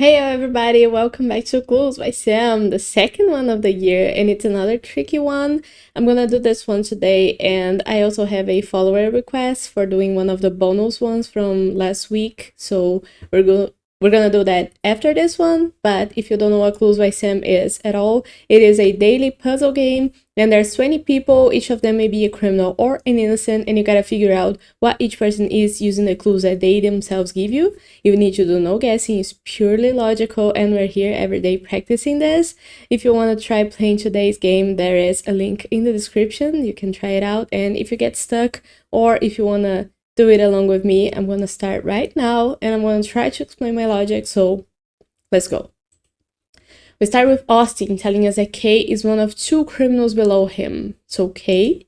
Hey everybody, welcome back to Clues by Sam, the second one of the year, and it's another tricky one. I'm gonna do this one today, and I also have a follower request for doing one of the bonus ones from last week, so we're gonna do that after this one. But if you don't know what Clues by Sam is at all, it is a daily puzzle game, and there's 20 people, each of them may be a criminal or an innocent, and you gotta figure out what each person is using the clues that they themselves give you. You need to do no guessing, it's purely logical, and we're here every day practicing this. If you want to try playing today's game, there is a link in the description. You can try it out, and if you get stuck or if you want to do it along with me, I'm going to start right now and I'm going to try to explain my logic, so let's go. We start with Austin telling us that K is one of two criminals below him. So K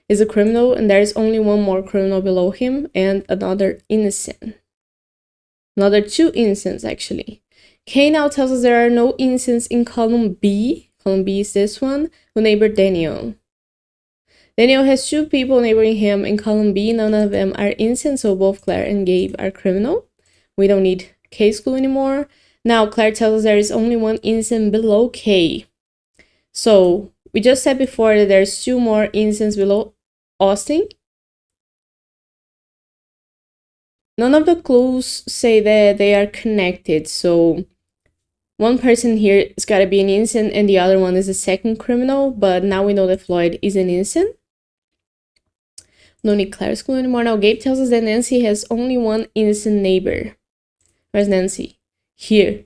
is a criminal and there is only one more criminal below him and another innocent. Another two innocents, actually. K now tells us there are no innocents in column B. Column B is this one, who neighbor Daniel. Daniel has two people neighboring him in column B. None of them are innocent, so both Claire and Gabe are criminal. We don't need K's clue anymore. Now Claire tells us there is only one innocent below K. So we just said before that there's two more innocents below Austin. None of the clues say that they are connected, so one person here is gotta be an innocent and the other one is a second criminal, but now we know that Floyd is an innocent. No need Claire's clue anymore. Now Gabe tells us that Nancy has only one innocent neighbor. Where's Nancy? Here.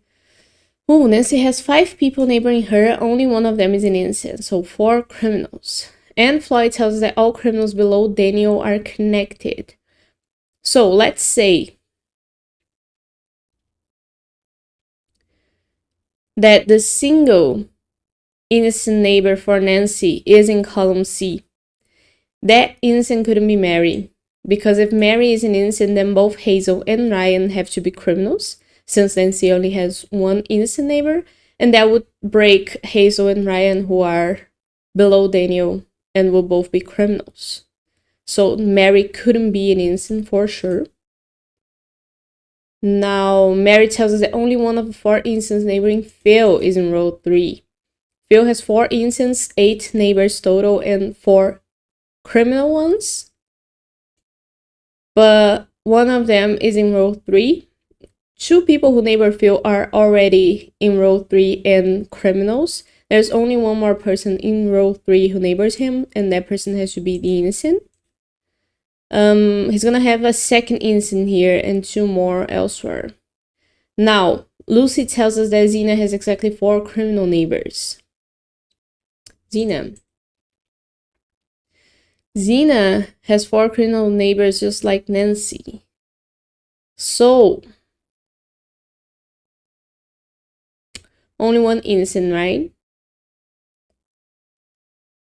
Oh, Nancy has 5 people neighboring her, only one of them is an innocent, so 4 criminals. And Floyd tells us that all criminals below Daniel are connected. So let's say that the single innocent neighbor for Nancy is in column C. That innocent couldn't be Mary, because if Mary is an innocent, then both Hazel and Ryan have to be criminals, since Nancy only has one innocent neighbor, and that would break Hazel and Ryan, who are below Daniel, and will both be criminals. So Mary couldn't be an innocent for sure. Now, Mary tells us that only one of the 4 innocents neighboring Phil is in row 3. Phil has 4 innocents, 8 neighbors total, and 4 criminal ones. But one of them is in row 3. 2 people who neighbor Phil are already in row 3 and criminals. There's only one more person in row 3 who neighbors him, and that person has to be the innocent. He's gonna have a second innocent here and 2 more elsewhere. Now, Lucy tells us that Zena has exactly 4 criminal neighbors. Zena has 4 criminal neighbors just like Nancy. So, only one innocent, right?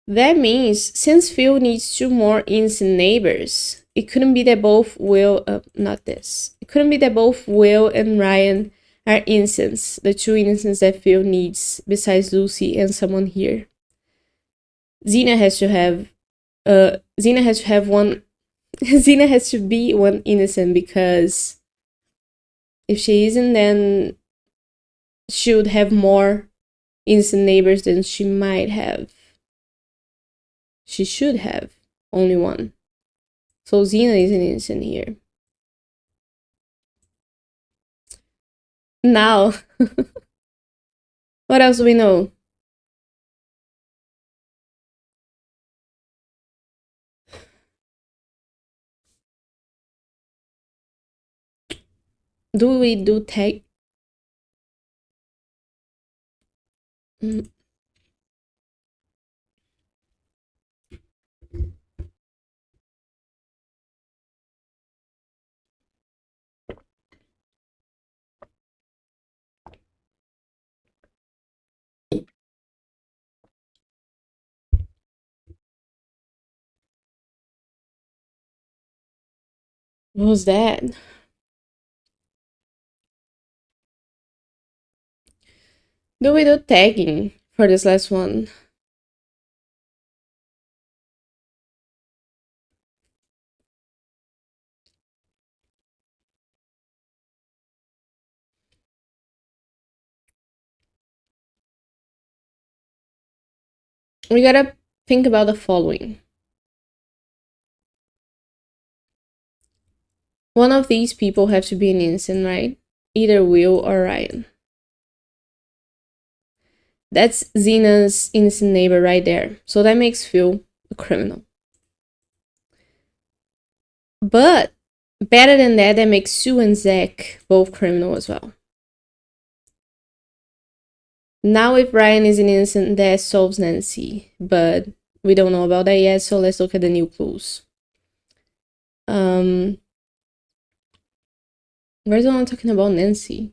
That means since Phil needs 2 more innocent neighbors, it couldn't be that both Will, It couldn't be that both Will and Ryan are innocents, the 2 innocents that Phil needs besides Lucy and someone here. Zena has to have one, Zena has to be one innocent, because if she isn't, then she would have more innocent neighbors than she might have. She should have only one. So Zena is an innocent here. Now, what else do we know? Do we do tag? Mm. What was that? Do we do tagging for this last one? we gotta think about the following. One of these people have to be an innocent, right? Either Will or Ryan. That's Zena's innocent neighbor right there. So that makes Phil a criminal. But better than that, that makes Sue and Zach both criminal as well. Now if Ryan is an innocent, that solves Nancy. But we don't know about that yet, so let's look at the new clues. Where's the one talking about Nancy?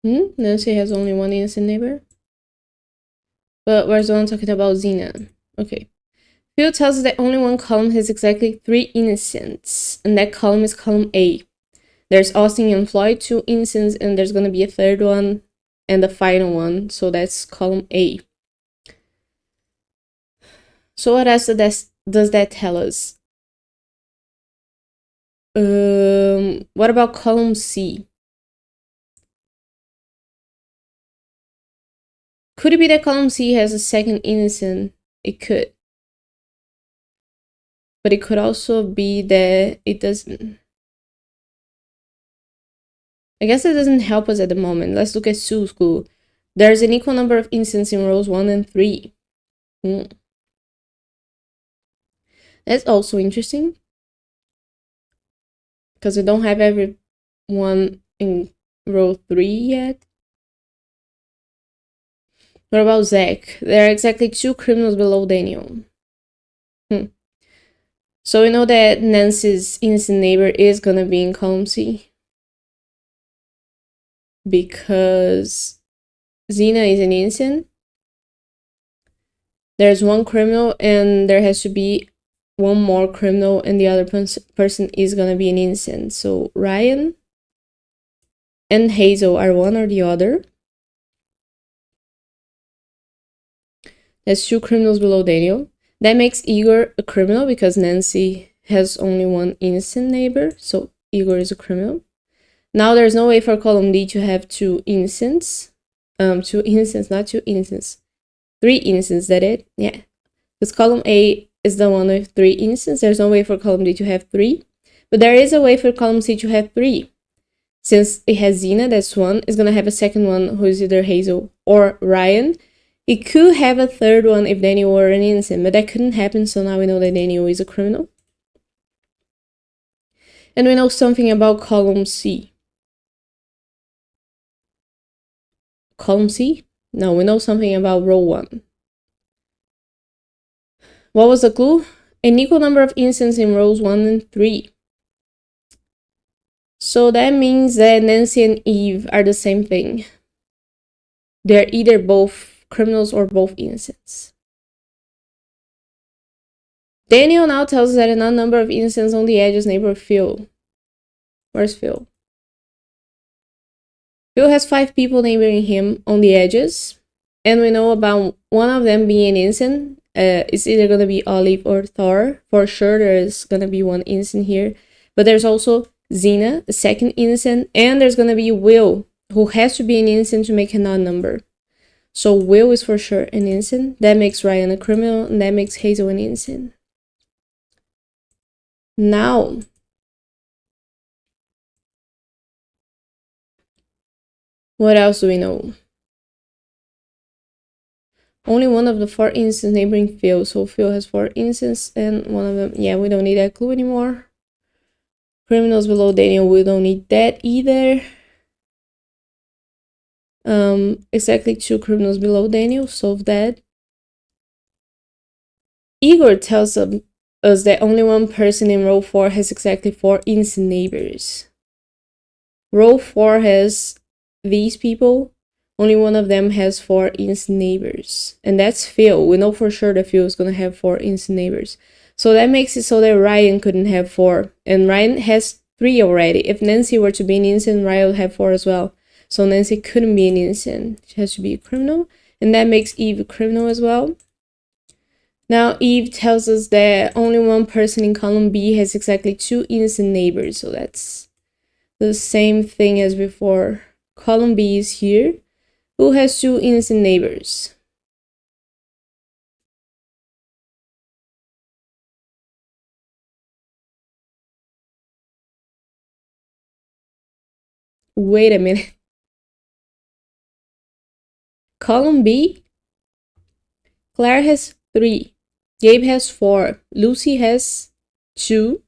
Nancy has only one innocent neighbor? But where's the one talking about Zena? Okay. Phil tells us that only one column has exactly 3 innocents, and that column is column A. There's Austin and Floyd, 2 innocents, and there's gonna be a third one, and the final one, so that's column A. So what else does that tell us? What about column C? Could it be that column C has a second innocent? It could. But it could also be that it doesn't. I guess it doesn't help us at the moment. Let's look at Sue's clue. There's an equal number of innocents in rows 1 and 3. That's also interesting. Because we don't have everyone in row 3 yet. What about Zach? There are exactly 2 criminals below Daniel. So we know that Nancy's innocent neighbor is gonna be in column C. Because Zena is an innocent. There's one criminal and there has to be one more criminal and the other person is gonna be an innocent. So Ryan and Hazel are one or the other. There's 2 criminals below Daniel. That makes Igor a criminal because Nancy has only one innocent neighbor. So Igor is a criminal. Now there's no way for column D to have 2 innocents. 2 innocents, not 2 innocents. 3 innocents, that it? Yeah. Because column A is the one with 3 innocents. There's no way for column D to have 3. But there is a way for column C to have 3. Since it has Zena, that's 1. It's going to have a second one who is either Hazel or Ryan. It could have a third one if Daniel were an innocent, but that couldn't happen, so now we know that Daniel is a criminal. And we know something about column C. Column C? No, we know something about row 1. What was the clue? An equal number of innocents in rows 1 and 3. So that means that Nancy and Eve are the same thing. They're either both criminals or both innocents. Daniel now tells us that an odd number of innocents on the edges neighbor Phil. Where's Phil? Phil has 5 people neighboring him on the edges, and we know about one of them being an innocent. It's either gonna be Olive or Thor. For sure, there's gonna be one innocent here, but there's also Zena, the second innocent, and there's gonna be Will, who has to be an innocent to make an odd number. So Will is for sure an innocent. That makes Ryan a criminal, and that makes Hazel an innocent. Now, what else do we know? Only one of the 4 innocents neighboring Phil. So Phil has 4 innocents, and one of them, yeah, we don't need that clue anymore. Criminals below Daniel, we don't need that either. Exactly 2 criminals below Daniel, solve that. Igor tells us that only one person in row 4 has exactly 4 innocent neighbors. Row 4 has these people. Only one of them has 4 innocent neighbors. And that's Phil. We know for sure that Phil is going to have 4 innocent neighbors. So that makes it so that Ryan couldn't have 4. And Ryan has 3 already. If Nancy were to be an innocent, Ryan would have 4 as well. So Nancy couldn't be an innocent. She has to be a criminal. And that makes Eve a criminal as well. Now Eve tells us that only one person in column B has exactly 2 innocent neighbors. So that's the same thing as before. Column B is here. Who has 2 innocent neighbors? Wait a minute. Column B, Claire has 3, Gabe has 4, Lucy has 2.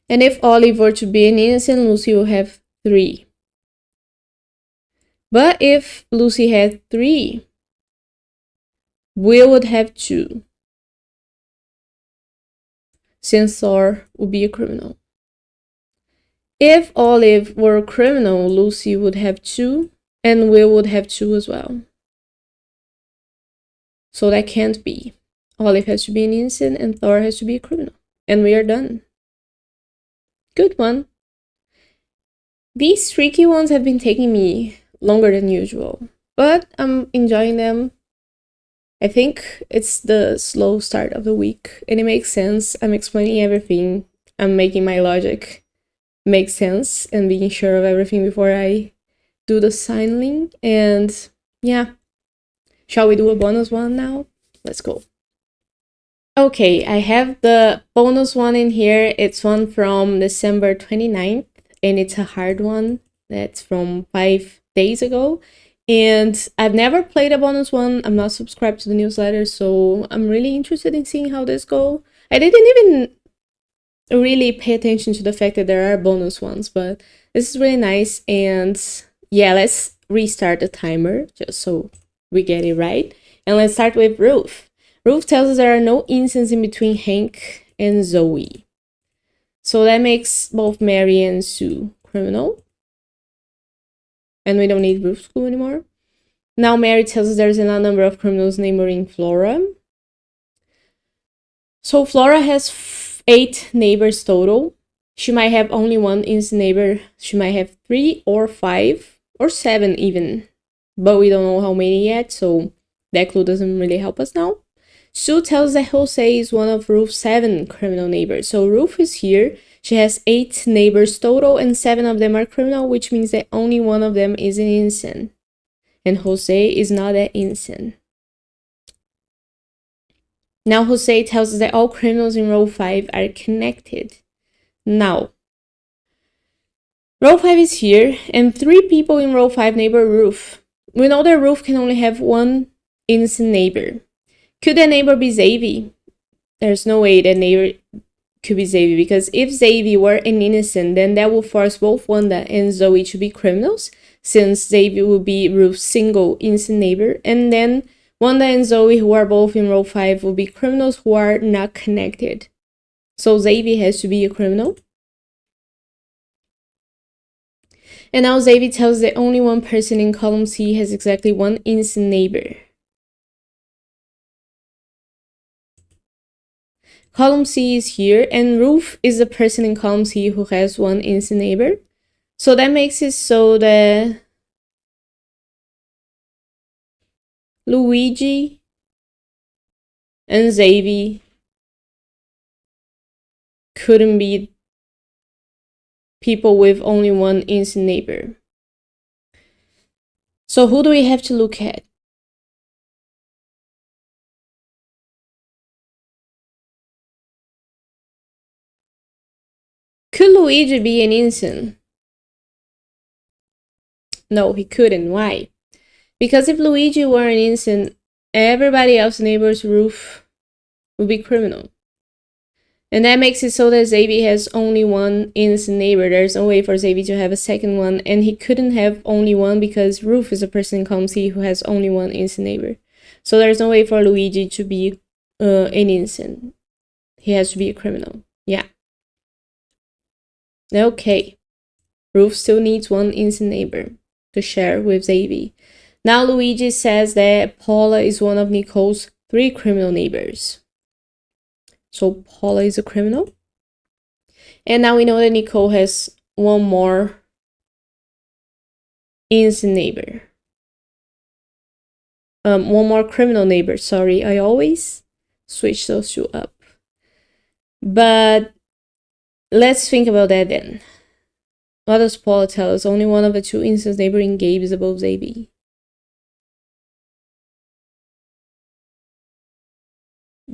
And if Olive were to be an innocent, Lucy will have 3. But if Lucy had 3, Will would have 2. Since Thor would be a criminal. If Olive were a criminal, Lucy would have 2, and Will would have 2 as well. So that can't be. Olive has to be an innocent, and Thor has to be a criminal. And we are done. Good one. These tricky ones have been taking me longer than usual, but I'm enjoying them. I think it's the slow start of the week, and it makes sense. I'm explaining everything. I'm making my logic make sense and being sure of everything before I do the signing. And yeah, shall we do a bonus one now? Let's go. Okay, I have the bonus one in here. It's one from December 29th, and it's a hard one. That's from 5 days ago. And I've never played a bonus one. I'm not subscribed to the newsletter, so I'm really interested in seeing how this goes. I didn't even really pay attention to the fact that there are bonus ones, but this is really nice. And yeah, let's restart the timer just so we get it right. And let's start with Ruth. Ruth tells us there are no incidents in between Hank and Zoe. So that makes both Mary and Sue criminal. And we don't need Ruth's clue anymore. Now Mary tells us there's a number of criminals neighboring Flora. So Flora has 8 neighbors total. She might have only 1 innocent neighbor. She might have 3 or 5 or 7 even. But we don't know how many yet, so that clue doesn't really help us now. Sue tells that Jose is one of Ruth's 7 criminal neighbors. So Ruth is here. She has 8 neighbors total, and 7 of them are criminal, which means that only 1 of them is an innocent. And Jose is not that innocent. Now Jose tells us that all criminals in row 5 are connected. Now, row 5 is here, and 3 people in row 5 neighbor Ruth. We know that Ruth can only have 1 innocent neighbor. Could that neighbor be Xavier? There's no way that neighbor could be Xavier, because if Xavier were an innocent, then that would force both Wanda and Zoe to be criminals, since Xavier would be Ruth's single innocent neighbor, and then Wanda and Zoe, who are both in row 5, will be criminals who are not connected. So Xavier has to be a criminal. And now Xavier tells that only 1 person in column C has exactly 1 innocent neighbor. Column C is here, and Ruth is the person in column C who has 1 innocent neighbor. So that makes it so that Luigi and Xavier couldn't be people with only 1 innocent neighbor. So who do we have to look at? Could Luigi be an innocent? No, he couldn't. Why? Because if Luigi were an innocent, everybody else's neighbor's Ruth would be criminal. And that makes it so that Xavier has only 1 innocent neighbor. There's no way for Xavier to have a second one, and he couldn't have only 1 because Ruth is a person in column C who has only 1 innocent neighbor. So there's no way for Luigi to be an innocent. He has to be a criminal. Yeah. Okay. Ruth still needs 1 innocent neighbor to share with Xavier. Now Luigi says that Paula is one of Nicole's 3 criminal neighbors. So Paula is a criminal. And now we know that Nicole has 1 more innocent neighbor. 1 more criminal neighbor, sorry. I always switch those 2 up. But let's think about that then. What does Paula tell us? Only one of the two instance neighboring Gabe is above Zabi.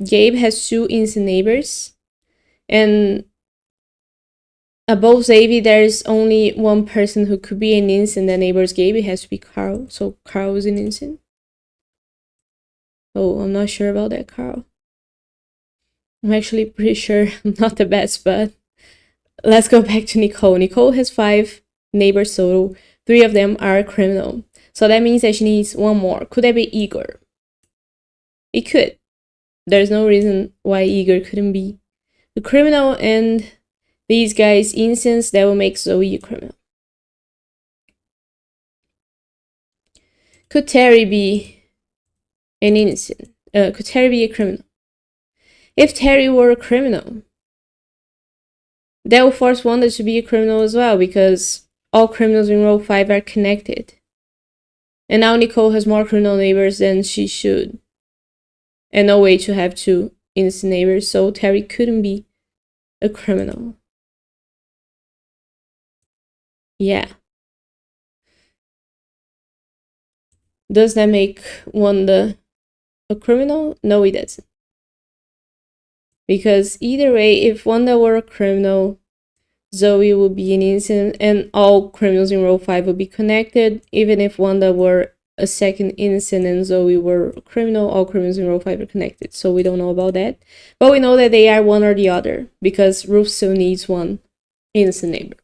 Gabe has two instant neighbors, and above Zabi, there's only one person who could be an instant that neighbors Gabe. It has to be Carl. So Carl is an instant. Oh, I'm not sure about that, Carl. I'm actually pretty sure I'm not the best, but let's go back to Nicole. Nicole has 5 neighbors total. 3 of them are criminal. So that means that she needs one more. Could that be Igor? It could. There's no reason why Igor couldn't be a criminal, and these guys instance that will make Zoe a criminal. Could Terry be an innocent? Could Terry be a criminal? If Terry were a criminal, that will force Wanda to be a criminal as well, because all criminals in row 5 are connected. And now Nicole has more criminal neighbors than she should. And no way to have 2 innocent neighbors, so Terry couldn't be a criminal. Yeah. Does that make Wanda a criminal? No, it doesn't. Because either way, if Wanda were a criminal, Zoe would be an innocent, and all criminals in row 5 would be connected. Even if Wanda were a second innocent and Zoe were a criminal, all criminals in row 5 are connected. So we don't know about that. But we know that they are one or the other, because Ruth still needs one innocent neighbor.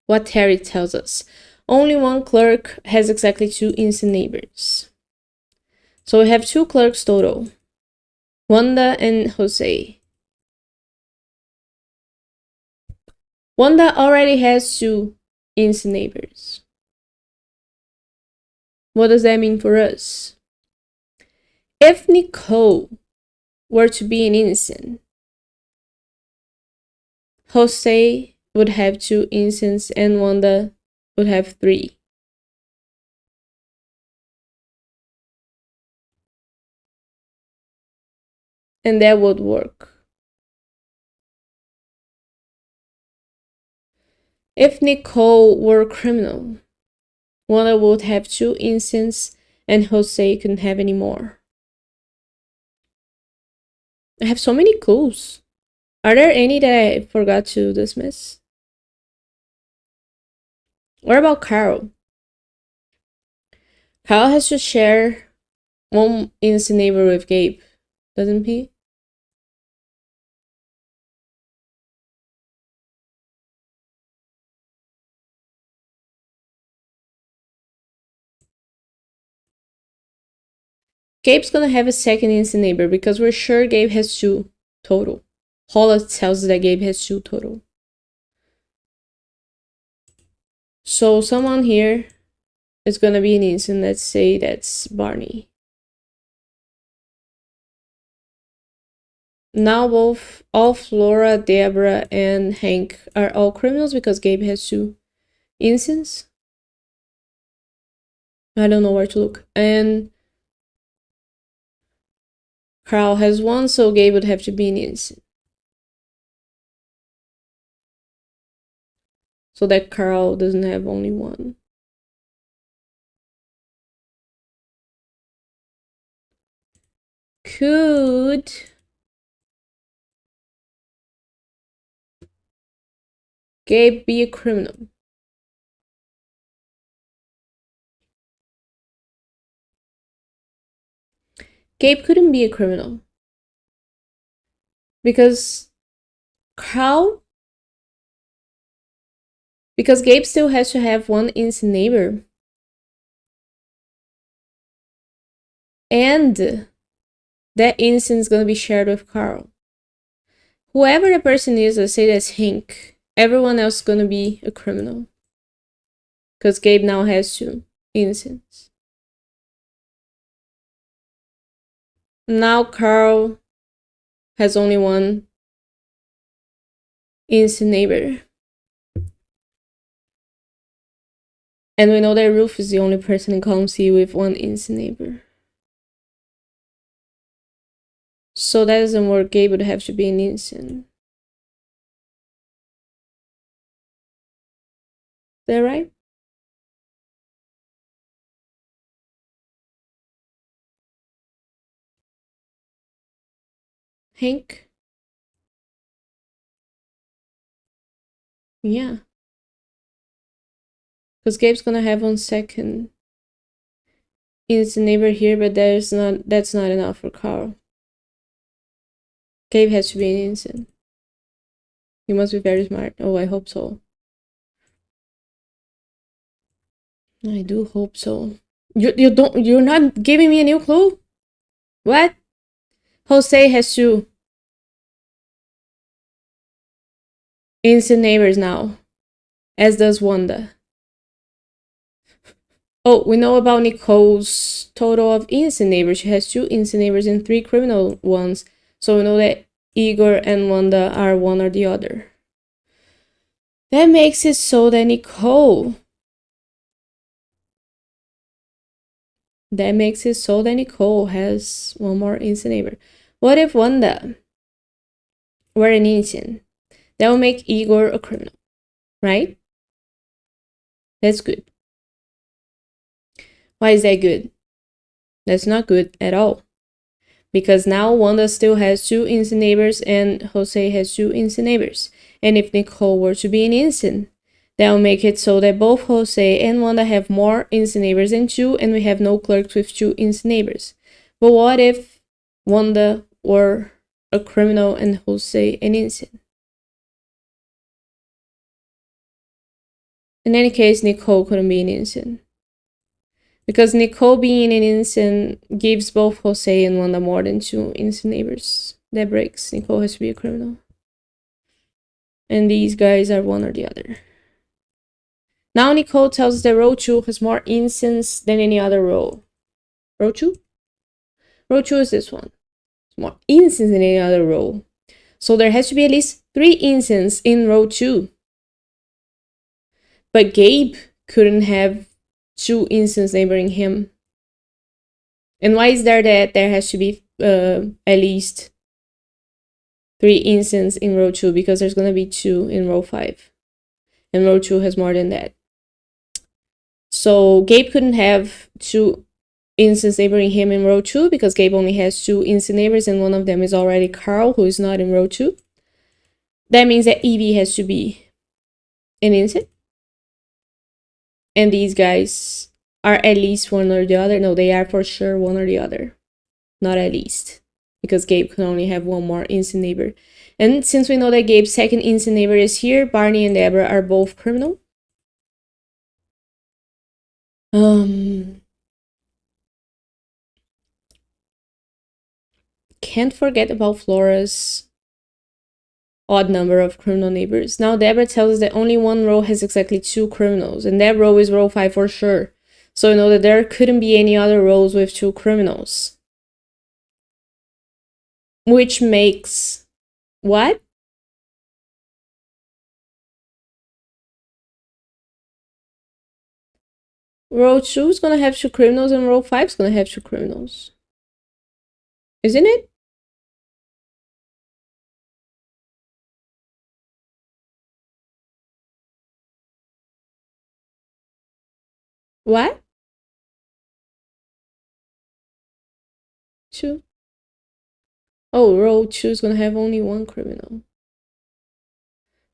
What Terry tells us. Only one clerk has exactly 2 innocent neighbors. So we have 2 clerks total. Wanda and Jose. Wanda already has 2 innocent neighbors. What does that mean for us? If Nicole were to be an innocent, Jose would have 2 innocents and Wanda would have 3. And that would work. If Nicole were a criminal, Wanda would have 2 innocents and Jose couldn't have any more. I have so many clues. Are there any that I forgot to dismiss? What about Carl? Carl has to share one innocent neighbor with Gabe, doesn't he? Gabe's gonna have a second innocent neighbor because we're sure Gabe has 2 total. Paula tells us that Gabe has 2 total. So someone here is gonna be an innocent. Let's say that's Barney. Now all Flora, Deborah, and Hank are all criminals because Gabe has 2 innocents. I don't know where to look. And Carl has 1, so Gabe would have to be an innocent. So that Carl doesn't have only 1. Could Gabe be a criminal? Gabe couldn't be a criminal. Because Gabe still has to have 1 innocent neighbor. And that innocent is gonna be shared with Carl. Whoever the person is, let's say that's Hank, everyone else is gonna be a criminal. Because Gabe now has 2 innocents. Now Carl has only 1 innocent neighbor. And we know that Ruth is the only person in column C with 1 innocent neighbor. So that doesn't work. Gabe would have to be an innocent. Is that right? Hank? Yeah. Because Gabe's gonna have 1 second. Innocent neighbor here, but that's not enough for Carl. Gabe has to be an innocent. He must be very smart. Oh, I hope so. I do hope so. You're not giving me a new clue? What? Jose has 2 innocent neighbors now, as does Wanda. Oh, we know about Nicole's total of innocent neighbors. She has 2 innocent neighbors and 3 criminal ones. So we know that Igor and Wanda are one or the other. That makes it so that Nicole has 1 more innocent neighbor. What if Wanda were an innocent? That will make Igor a criminal, right? That's good. Why is that good? That's not good at all. Because now Wanda still has 2 innocent neighbors and Jose has 2 innocent neighbors. And if Nicole were to be an innocent, that will make it so that both Jose and Wanda have more innocent neighbors than 2, and we have no clerks with 2 innocent neighbors. But what if Wanda were a criminal and Jose an innocent? In any case, Nicole couldn't be an innocent. Because Nicole being an innocent gives both Jose and Wanda more than 2 innocent neighbors. That breaks. Nicole has to be a criminal. And these guys are one or the other. Now Nicole tells us that row 2 has more innocents than any other row. Row 2? Row 2 is this one. It's more innocents than any other row. So there has to be at least 3 innocents in row 2. But Gabe couldn't have 2 innocents neighboring him. And why is there that there has to be at least 3 innocents in row 2? Because there's going to be 2 in row 5. And row 2 has more than that. So Gabe couldn't have 2 innocents neighboring him in row 2 because Gabe only has 2 innocent neighbors and one of them is already Carl, who is not in row 2. That means that Evie has to be an innocent. And these guys are at least one or the other. No, they are for sure one or the other. Not at least. Because Gabe can only have 1 more innocent neighbor. And since we know that Gabe's second innocent neighbor is here, Barney and Deborah are both criminal. Can't forget about Flora's odd number of criminal neighbors. Now Deborah tells us that only 1 row has exactly 2 criminals, and that row is row 5 for sure. So we know that there couldn't be any other rows with 2 criminals. Which makes what? Row 2 is gonna have 2 criminals and row 5 is gonna have 2 criminals. Isn't it? What? 2? Oh, row 2 is gonna have only 1 criminal.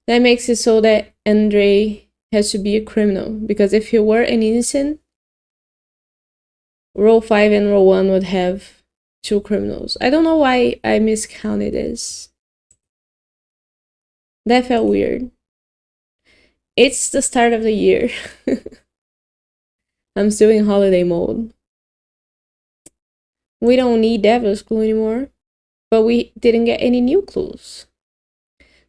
That makes it so that Andre has to be a criminal. Because if he were an innocent, row 5 and row 1 would have 2 criminals. I don't know why I miscounted this. That felt weird. It's the start of the year. I'm still in holiday mode. We don't need Devil's Clue anymore. But we didn't get any new clues.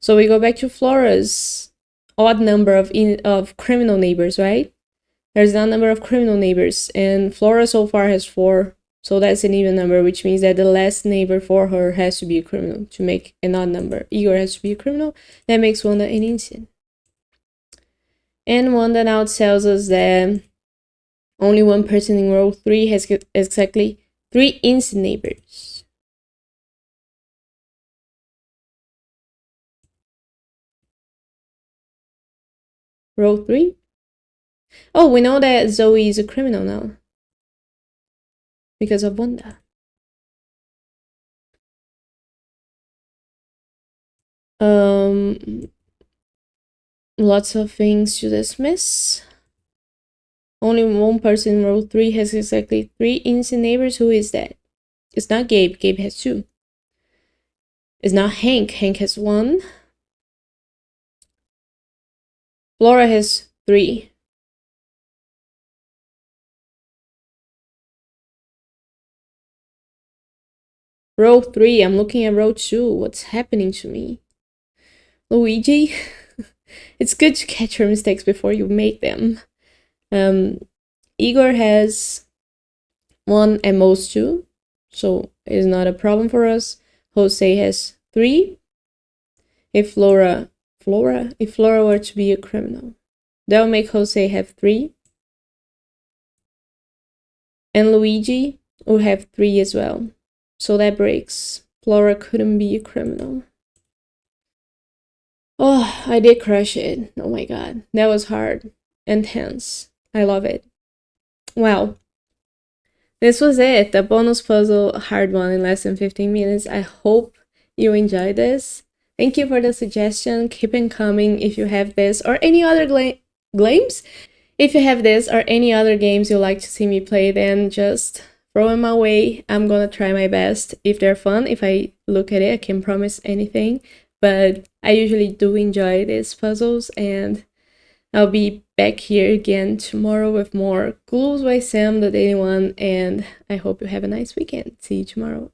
So we go back to Flora's odd number of criminal neighbors, right? There's an odd number of criminal neighbors, and Flora so far has 4. So that's an even number, which means that the last neighbor for her has to be a criminal to make an odd number. Igor has to be a criminal. That makes Wanda an innocent. And Wanda now tells us that only 1 person in row 3 has exactly 3 innocent neighbors. Row 3? Oh, we know that Zoe is a criminal now. Because of Wanda. Lots of things to dismiss. Only one person in row 3 has exactly 3 innocent neighbors. Who is that? It's not Gabe. Gabe has 2. It's not Hank. Hank has 1. Flora has 3. Row 3. I'm looking at row 2. What's happening to me? Luigi? It's good to catch your mistakes before you make them. Igor has 1 and most 2. So it's not a problem for us. Jose has 3. If Flora were to be a criminal, that would make Jose have 3. And Luigi will have 3 as well. So that breaks. Flora couldn't be a criminal. Oh, I did crush it. Oh my god. That was hard and tense. I love it. Wow. This was it. The bonus puzzle hard one in less than 15 minutes. I hope you enjoyed this. Thank you for the suggestion. Keep it coming if you have this or any other games. If you have this or any other games you'd like to see me play, then just throw them my way. I'm gonna try my best. If they're fun, if I look at it, I can't promise anything. But I usually do enjoy these puzzles, and I'll be back here again tomorrow with more Clues by Sam, the daily one, and I hope you have a nice weekend. See you tomorrow.